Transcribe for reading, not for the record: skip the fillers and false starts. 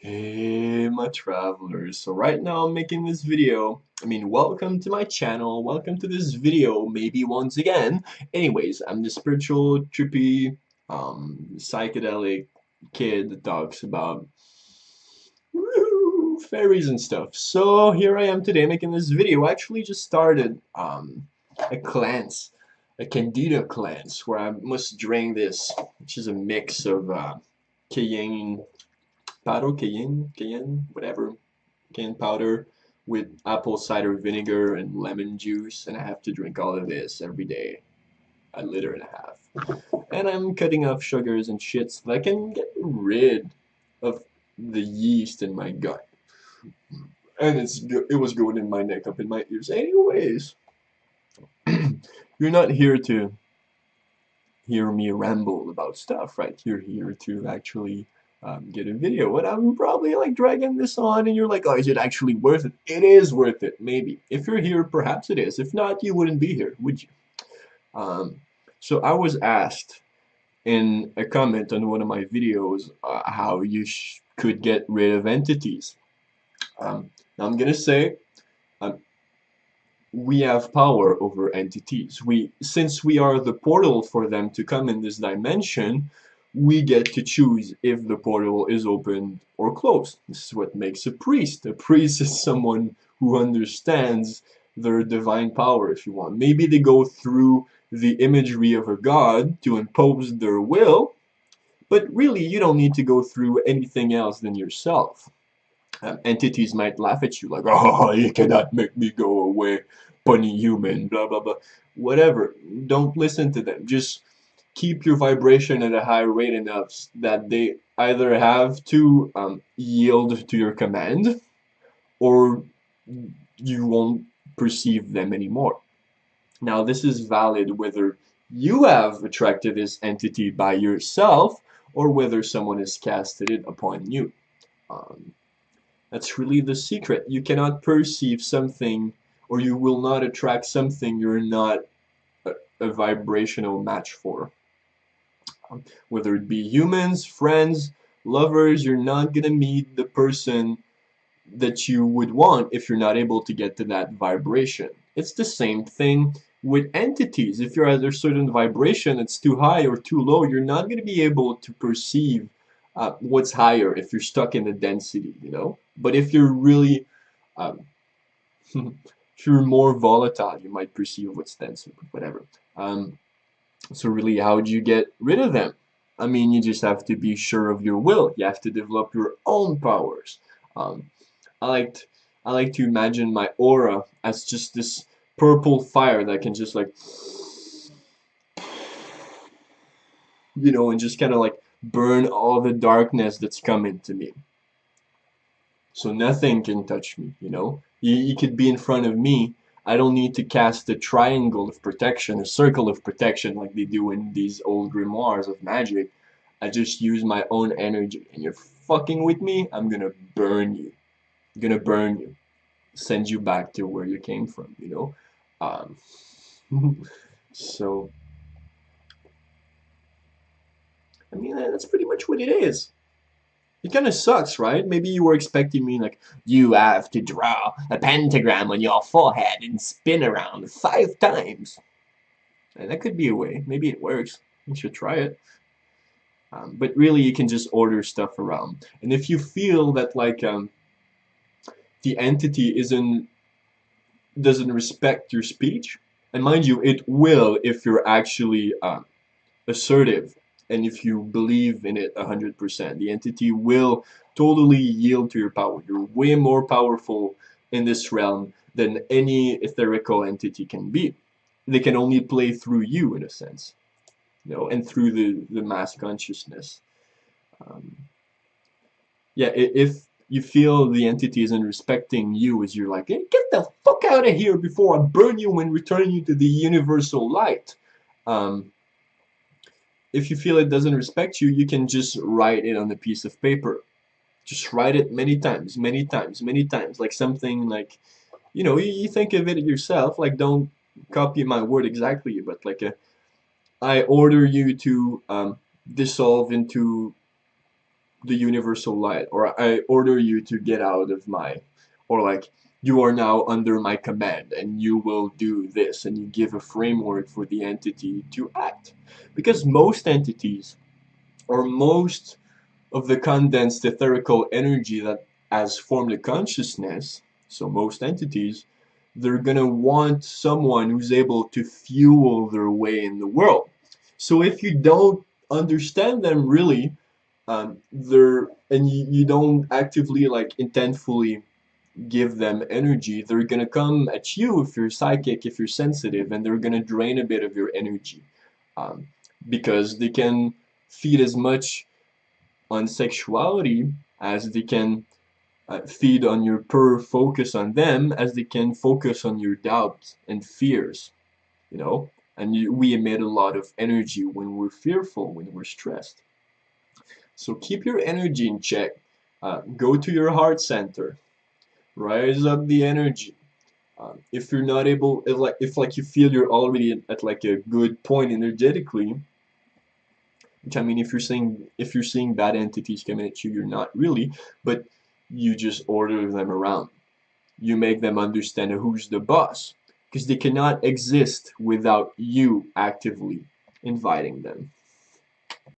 Hey, my travelers. So right now I'm making this video. Welcome to my channel. Welcome to this video, maybe once again. Anyways, I'm the spiritual, trippy, psychedelic kid that talks about woo, fairies and stuff. So here I am today making this video. I actually just started a cleanse, a candida cleanse, where I must drink this, which is a mix of cayenne cayenne, whatever, cayenne powder with apple cider vinegar and lemon juice, and I have to drink all of this every day, a liter and a half. And I'm cutting off sugars and shit so that I can get rid of the yeast in my gut. And it was going in my neck, up in my ears. Anyways, you're not here to hear me ramble about stuff, right? You're here to actually get a video. And I'm probably like dragging this on, and you're like, oh, is it actually worth it? It is worth it, maybe. If you're here, perhaps it is. If not, you wouldn't be here, would you? Um, so I was asked in a comment on one of my videos how you could get rid of entities. Now I'm gonna say um, we have power over entities. Since we are the portal for them to come in this dimension, we get to choose if the portal is open or closed. This is what makes a priest. A priest is someone who understands their divine power, if you want. Maybe they go through the imagery of a god to impose their will, but really you don't need to go through anything else than yourself. Entities might laugh at you like, oh, you cannot make me go away, bunny human, blah, blah, blah. Whatever. Don't listen to them. Just keep your vibration at a high rate enough that they either have to yield to your command or you won't perceive them anymore. Now, this is valid whether you have attracted this entity by yourself or whether someone has casted it upon you. Um, that's really the secret. You cannot perceive something, or you will not attract something you're not a vibrational match for. Whether it be humans, friends, lovers, you're not gonna meet the person that you would want if you're not able to get to that vibration. It's the same thing with entities. If you're at a certain vibration that's too high or too low, you're not going to be able to perceive what's higher if you're stuck in the density, you know? But if you're really, um, if you're more volatile, you might perceive what's denser, whatever. Um, so really, how do you get rid of them? You just have to be sure of your will. You have to develop your own powers. Um, I liked I like to imagine my aura as just this purple fire that can just like and just kind of like burn all the darkness that's coming to me. So nothing can touch me, you know? You could be in front of me. I don't need to cast a triangle of protection, a circle of protection like they do in these old grimoires of magic. I just use my own energy. And you're fucking with me, I'm gonna burn you. I'm gonna burn you. Send you back to where you came from, you know? So, that's pretty much what it is. It kind of sucks, right? Maybe you were expecting me like, you have to draw a pentagram on your forehead and spin around 5 times. And that could be a way. Maybe it works. You should try it. But really, you can just order stuff around. And if you feel that like the entity doesn't respect your speech, and mind you, it will if you're actually assertive and if you believe in it 100%. The entity will totally yield to your power. You're way more powerful in this realm than any etherical entity can be. They can only play through you in a sense, and through the mass consciousness. Um, yeah, if you feel the entity isn't respecting you as you're like, hey, get the fuck out of here before I burn you and return you to the universal light. Um, if you feel it doesn't respect you, you can just write it on a piece of paper. Just write it many times, many times, many times. Like something like, you think of it yourself. Like, don't copy my word exactly, but like, I order you to dissolve into the universal light, or I order you to get out of my, or like, you are now under my command and you will do this, and you give a framework for the entity to act. Because most entities, or most of the condensed etherical energy that has formed a consciousness, so most entities, they're gonna want someone who's able to fuel their way in the world. So if you don't understand them really, they're and you don't actively like intentfully give them energy, they're gonna come at you if you're psychic, if you're sensitive, and they're gonna drain a bit of your energy, um, because they can feed as much on sexuality as they can feed on your pure focus on them, as they can focus on your doubts and fears, you know? And we emit a lot of energy when we're fearful, when we're stressed. So keep your energy in check. Go to your heart center. Rise up the energy. If you're not able, if you feel you're already at like a good point energetically, which I mean, if you're seeing bad entities coming at you, you're not really, but you just order them around. You make them understand who's the boss, because they cannot exist without you actively inviting them.